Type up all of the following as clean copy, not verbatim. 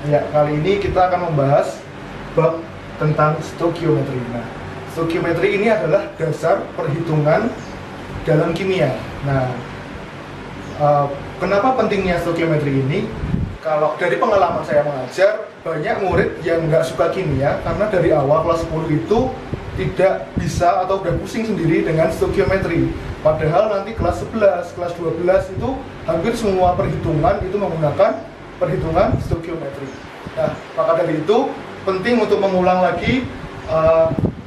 Ya, kali ini kita akan membahas bab tentang stoikiometri. Nah, stoikiometri ini adalah dasar perhitungan dalam kimia. Nah, kenapa pentingnya stoikiometri ini? Kalau dari pengalaman saya mengajar, banyak murid yang nggak suka kimia karena dari awal kelas 10 itu tidak bisa atau udah pusing sendiri dengan stoikiometri. Padahal nanti kelas 11, kelas 12 itu hampir semua perhitungan itu menggunakan perhitungan stoikiometri. Nah, maka dari itu penting untuk mengulang lagi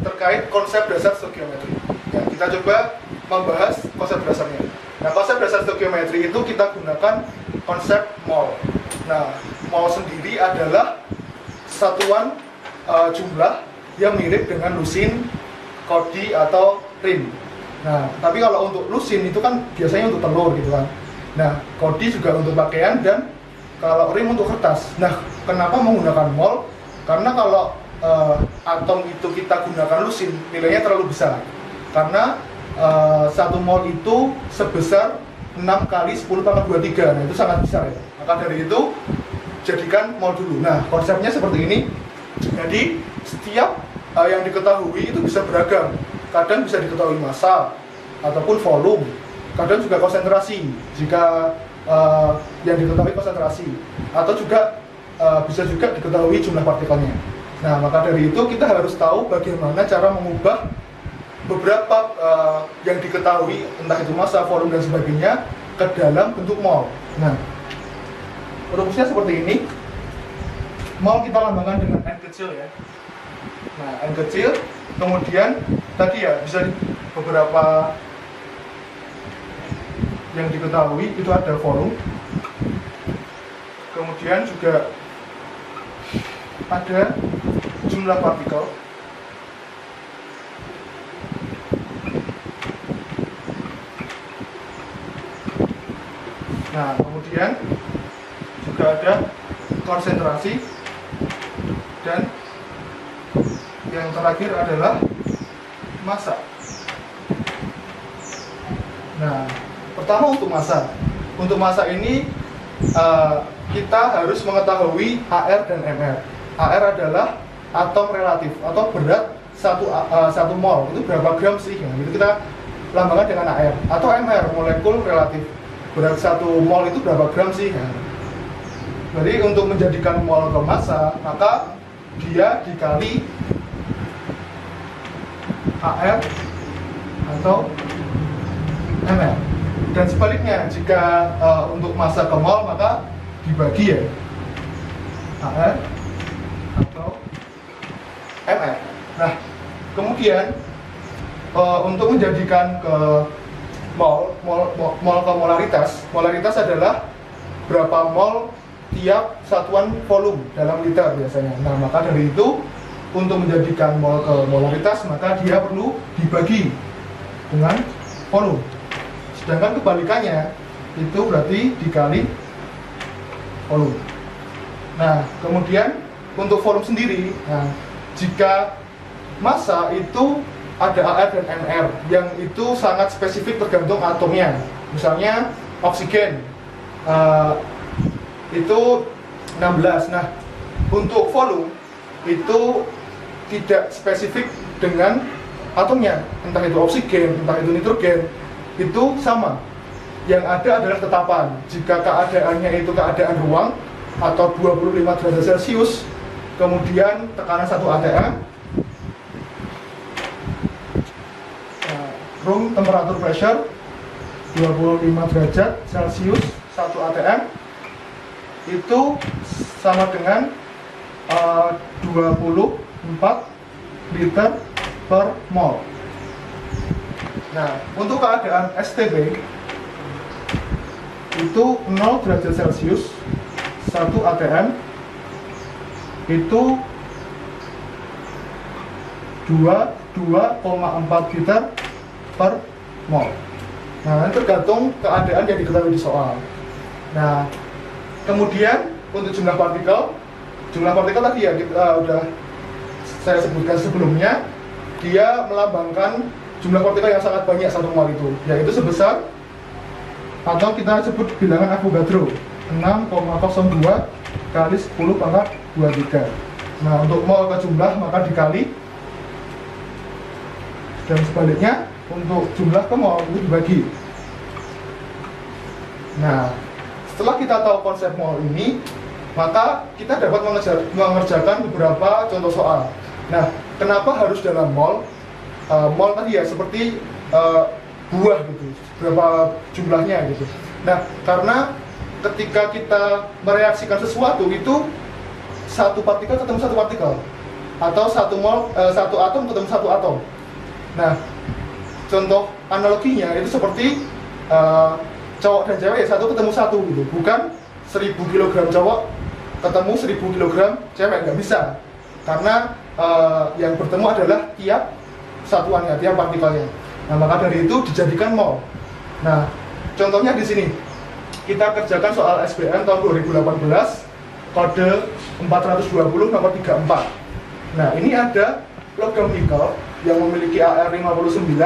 terkait konsep dasar stoikiometri. Ya, kita coba membahas konsep dasarnya. Nah, konsep dasar stoikiometri itu kita gunakan konsep mol. Nah, mol sendiri adalah satuan jumlah yang mirip dengan lusin, kodi, atau rim. Nah, tapi kalau untuk lusin itu kan biasanya untuk telur gitu kan. Nah, kodi juga untuk pakaian dan kalau rim untuk kertas. Nah, kenapa menggunakan mol? Karena kalau atom itu kita gunakan lusin, nilainya terlalu besar. Karena 1 mol itu sebesar 6 kali 10 pangkat 23. Nah, itu sangat besar ya. Maka dari itu jadikan mol dulu. Nah, konsepnya seperti ini. Jadi setiap yang diketahui itu bisa beragam. Kadang bisa diketahui massa ataupun volume, kadang juga konsentrasi jika yang diketahui konsentrasi, atau juga bisa juga diketahui jumlah partikelnya. Nah, maka dari itu kita harus tahu bagaimana cara mengubah beberapa yang diketahui, entah itu massa, volume, dan sebagainya, ke dalam bentuk mol. Nah, rumusnya seperti ini. Mol kita lambangkan dengan N kecil ya. Nah, N kecil, kemudian tadi ya bisa beberapa yang diketahui itu ada volume, kemudian juga ada jumlah partikel, nah kemudian juga ada konsentrasi, dan yang terakhir adalah massa. Nah, pertama untuk massa. Untuk massa ini kita harus mengetahui HR dan MR. HR adalah atom relatif atau berat 1 mol itu berapa gram sih? Nah, itu kita lambangkan dengan AR. Atau MR, molekul relatif, berat 1 mol itu berapa gram sih? Nah, jadi untuk menjadikan mol ke massa, maka dia dikali HR atau MR. Dan sebaliknya, jika untuk massa ke mol, maka dibagi ya HR atau MR. Nah, kemudian untuk menjadikan ke mol ke molaritas adalah berapa mol tiap satuan volume dalam liter biasanya. Nah, maka dari itu untuk menjadikan mol ke molaritas, maka dia perlu dibagi dengan volume. Sedangkan kebalikannya itu berarti dikali volume. Nah, kemudian untuk volume sendiri, nah, jika massa itu ada AR dan MR yang itu sangat spesifik tergantung atomnya. Misalnya oksigen itu 16. Nah, untuk volume itu tidak spesifik dengan atomnya, entah itu oksigen, entah itu nitrogen, itu sama. Yang ada adalah tetapan. Jika keadaannya itu keadaan ruang atau 25 derajat Celcius, kemudian tekanan 1 atm, room temperature pressure 25 derajat Celcius 1 atm, itu sama dengan 24 liter per mol. Nah, untuk keadaan STB itu 0 derajat Celcius 1 atm itu 22,4 liter per mol. Nah, ini tergantung keadaan yang diketahui di soal. Nah, kemudian untuk jumlah partikel tadi ya kita udah saya sebutkan sebelumnya, dia melambangkan jumlah partikel yang sangat banyak 1 mol itu, yaitu sebesar, atau kita sebut bilangan Avogadro 6,02 kali 10 pangkat 23. Nah, untuk mol ke jumlah maka dikali, dan sebaliknya untuk jumlah ke mol itu dibagi. Nah, setelah kita tahu konsep mol ini, maka kita dapat mengerjakan beberapa contoh soal. Nah, kenapa harus dalam mol? Mol tadi ya seperti buah gitu, berapa jumlahnya gitu. Nah, karena ketika kita mereaksikan sesuatu itu satu partikel ketemu satu partikel, atau satu atom ketemu satu atom. Nah, contoh analoginya itu seperti cowok dan cewek ya, satu ketemu satu gitu, bukan 1000 kg cowok ketemu 1000 kg cewek, nggak bisa, karena yang bertemu adalah tiap satuannya, tiap partikelnya. Nah, maka dari itu dijadikan mol. Nah, contohnya di sini kita kerjakan soal SBM tahun 2018 kode 420 nomor 34. Nah, ini ada logam nikel yang memiliki AR59,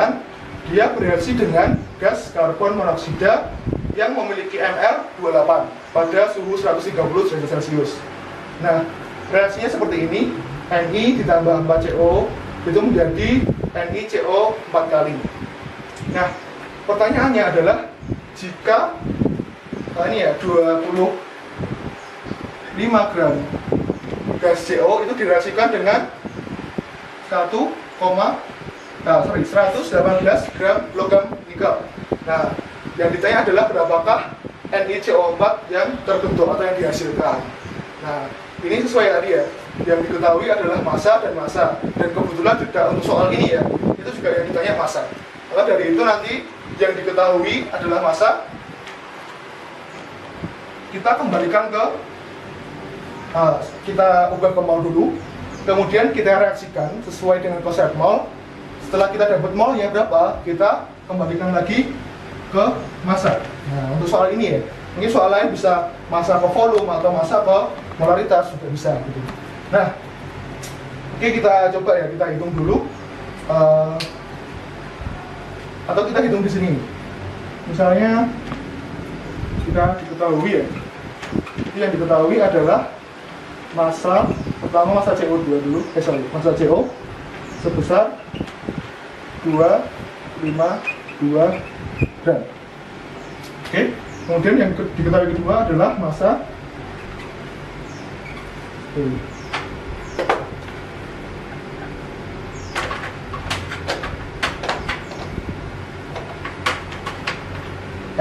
dia bereaksi dengan gas karbon monoksida yang memiliki MR28 pada suhu 130 derajat Celcius. Nah, reaksinya seperti ini, Ni ditambah 4CO itu menjadi NiCO 4 kali. Nah, pertanyaannya adalah jika ini ya 25 gram gas CO itu direaksikan dengan 118 gram logam nikel. Nah, yang ditanya adalah berapakah NiCO4 yang terbentuk atau yang dihasilkan. Nah, ini sesuai tadi ya, yang diketahui adalah massa dan massa, dan kebetulan juga untuk soal ini ya, itu juga yang ditanya massa. Maka dari itu nanti yang diketahui adalah massa, kita kembalikan ke kita ubah ke mol dulu, kemudian kita reaksikan sesuai dengan konsep mol. Setelah kita dapat molnya berapa, kita kembalikan lagi ke massa. Nah, untuk soal ini ya, mungkin soal lain bisa massa ke volume atau massa ke molaritas juga bisa gitu. Nah, oke, kita coba ya, kita hitung dulu, atau kita hitung di sini. Misalnya kita diketahui ya, yang diketahui adalah massa, pertama massa CO2 dulu, massa CO sebesar 252 gram. Oke, kemudian yang diketahui kedua adalah massa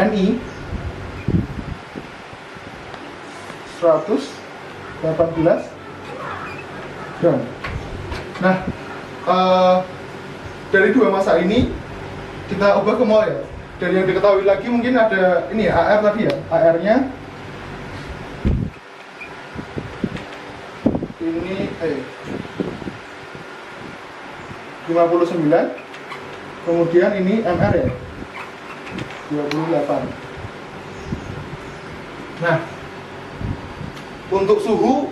Ni 118 gram. Nah, dari dua massa ini kita ubah ke mol ya. Dari yang diketahui lagi mungkin ada ini ya, AR tadi ya, AR-nya ini 59, kemudian ini MR ya 28. Nah, untuk suhu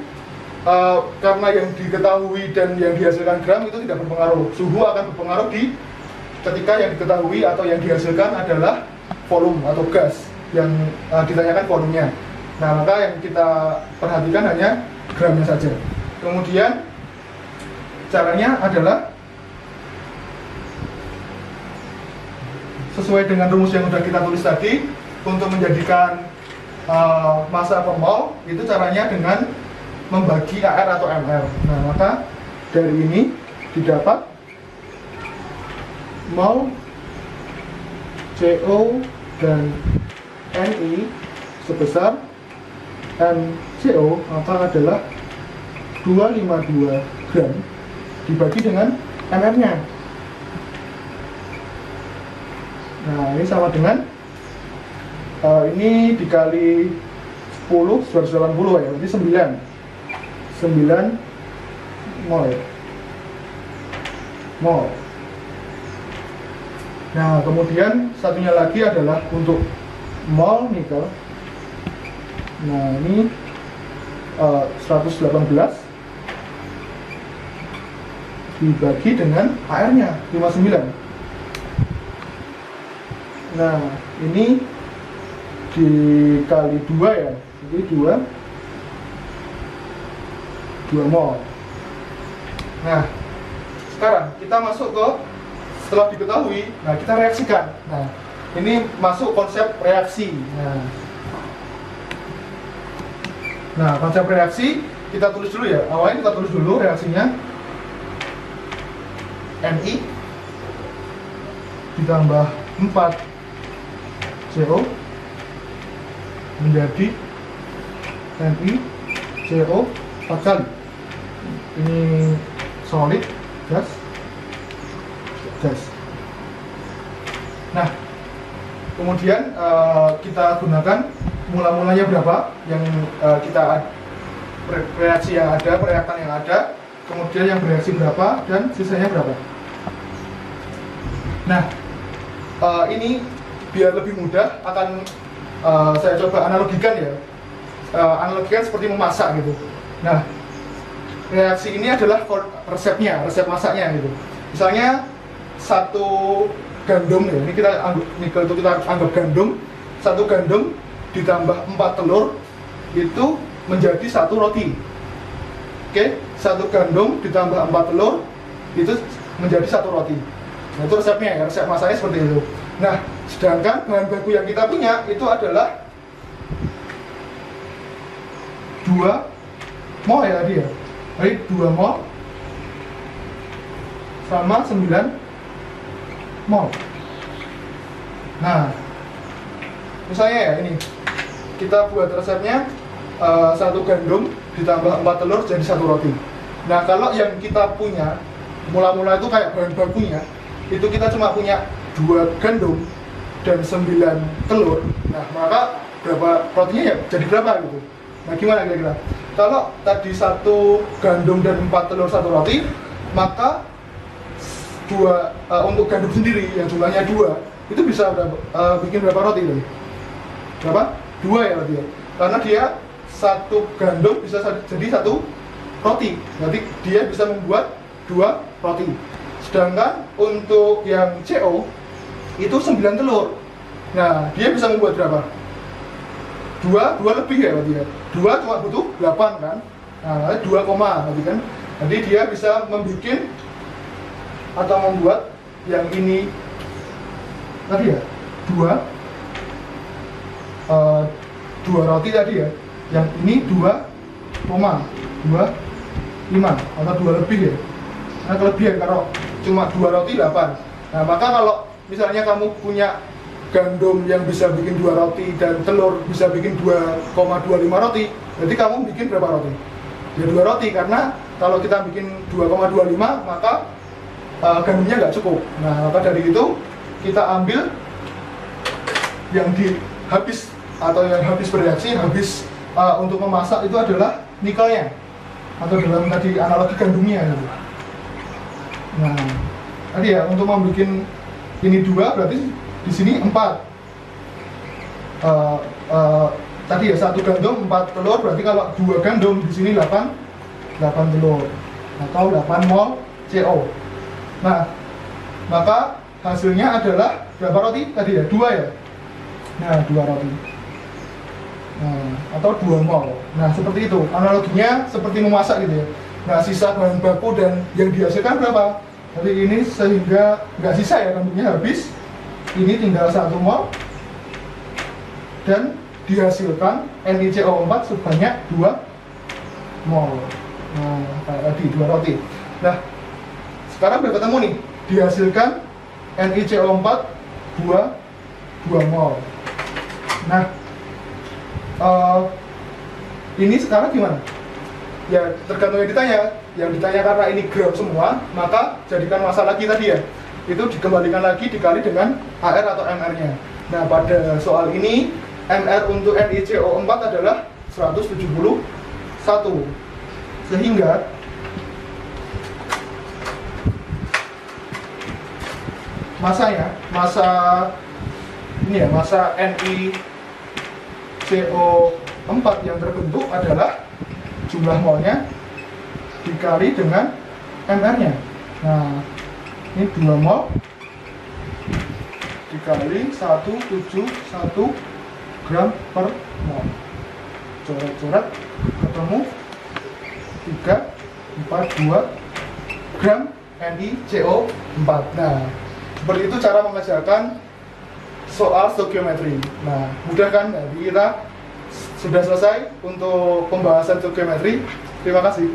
karena yang diketahui dan yang dihasilkan gram itu tidak berpengaruh. Suhu akan berpengaruh ketika yang diketahui atau yang dihasilkan adalah volume atau gas, yang ditanyakan volumenya. Nah, maka yang kita perhatikan hanya gramnya saja. Kemudian caranya adalah sesuai dengan rumus yang sudah kita tulis tadi, untuk menjadikan massa per mol itu caranya dengan membagi AR atau MR. Nah, maka dari ini didapat mol CO dan Ni sebesar MCO maka adalah 252 gram dibagi dengan MR-nya. Nah, ini sama dengan ini dikali 10 280 ya, berarti 9 mol ya. Mol. Nah, kemudian satunya lagi adalah untuk mol nikel. Nah, ini 118 dibagi dengan AR-nya 59. Nah, ini dikali 2 ya, jadi 2 2 mol. Nah, sekarang kita masuk ke, setelah diketahui, nah kita reaksikan. Nah, ini masuk konsep reaksi. Nah, konsep reaksi kita tulis dulu ya. Awalnya kita tulis dulu reaksinya. Ni ditambah 4 CO menjadi NiCO 4 kali. Ini solid, gas. Nah, kemudian kita gunakan mula-mulanya berapa yang kita reaksi yang ada, pereaktan yang ada, kemudian yang bereaksi berapa, dan sisanya berapa. Nah, ini biar lebih mudah akan saya coba analogikan ya. Analogikan seperti memasak gitu. Nah, reaksi ini adalah resepnya, resep masaknya gitu. Misalnya satu gandum ya, ini kita anggap gandum, satu gandum ditambah 4 telur itu menjadi satu roti. Oke, satu gandum ditambah 4 telur itu menjadi satu roti. Nah, itu resepnya ya, resep masaknya seperti itu. Nah, sedangkan bahan baku yang kita punya itu adalah 2 mol ya tadi ya. Jadi 2 mol sama 9 mol. Nah, misalnya ya ini kita buat resepnya satu gandum ditambah 4 telur jadi satu roti. Nah, kalau yang kita punya mula-mula itu kayak bahan bakunya itu kita cuma punya 2 gandum dan 9 telur. Nah, maka berapa rotinya ya jadi berapa gitu. Nah, gimana kira-kira? Kalau tadi satu gandum dan 4 telur satu roti, maka untuk gandum sendiri yang jumlahnya 2 itu bisa bikin berapa roti tadi? Berapa? 2 ya berarti ya. Karena dia satu gandum bisa jadi satu roti. Berarti dia bisa membuat 2 roti. Sedangkan untuk yang CO itu 9 telur. Nah, dia bisa membuat berapa? 2 lebih ya berarti ya. 2 cuma butuh 8 kan. Nah, 2 koma berarti kan. Jadi dia bisa membuat atau membuat yang ini tadi ya 2 roti tadi ya. Yang ini 2,25 atau 2 lebih ya. Nah, kelebihan kalau cuma 2 roti 8. Nah, maka kalau misalnya kamu punya gandum yang bisa bikin 2 roti dan telur bisa bikin 2,25 roti, berarti kamu bikin berapa roti? Ya 2 roti, karena kalau kita bikin 2,25 maka gandumnya nggak cukup. Nah, maka dari itu kita ambil yang habis bereaksi, habis untuk memasak itu adalah nikelnya, atau dalam tadi analogi gandumnya gitu. Nah, tadi ya untuk membuat ini 2 berarti di sini 4. Tadi ya satu gandum 4 telur, berarti kalau 2 gandum di sini 8 telur atau 8 mol CO. Nah, maka hasilnya adalah berapa roti tadi ya? 2 ya. Nah, 2 roti. Nah, atau 2 mol. Nah, seperti itu. Analoginya seperti memasak gitu ya. Nah, sisa bahan baku dan yang dihasilkan berapa? Jadi ini sehingga nggak sisa ya, gandumnya habis. Ini tinggal 1 mol dan dihasilkan NiCO4 sebanyak 2 mol. Nah, kayak tadi 2 roti. Nah, sekarang udah ketemu nih, dihasilkan NiCO4 2 mol. Nah, ini sekarang gimana? Ya tergantung yang ditanya. Yang ditanya karena ini gram semua, maka jadikan massa lagi tadi ya. Itu dikembalikan lagi dikali dengan AR atau MR-nya. Nah, pada soal ini MR untuk NiCO4 adalah 171. Sehingga massa NiCO4 yang terbentuk adalah jumlah molnya dikali dengan MR-nya. Nah, ini 2 mol dikali 171 gram per mol. Coret-coret ketemu 342 gram NiCO4. Nah, seperti itu cara mengerjakan soal stoikiometri. Nah, mudah kan? Jadi kita sudah selesai untuk pembahasan stoikiometri. Terima kasih.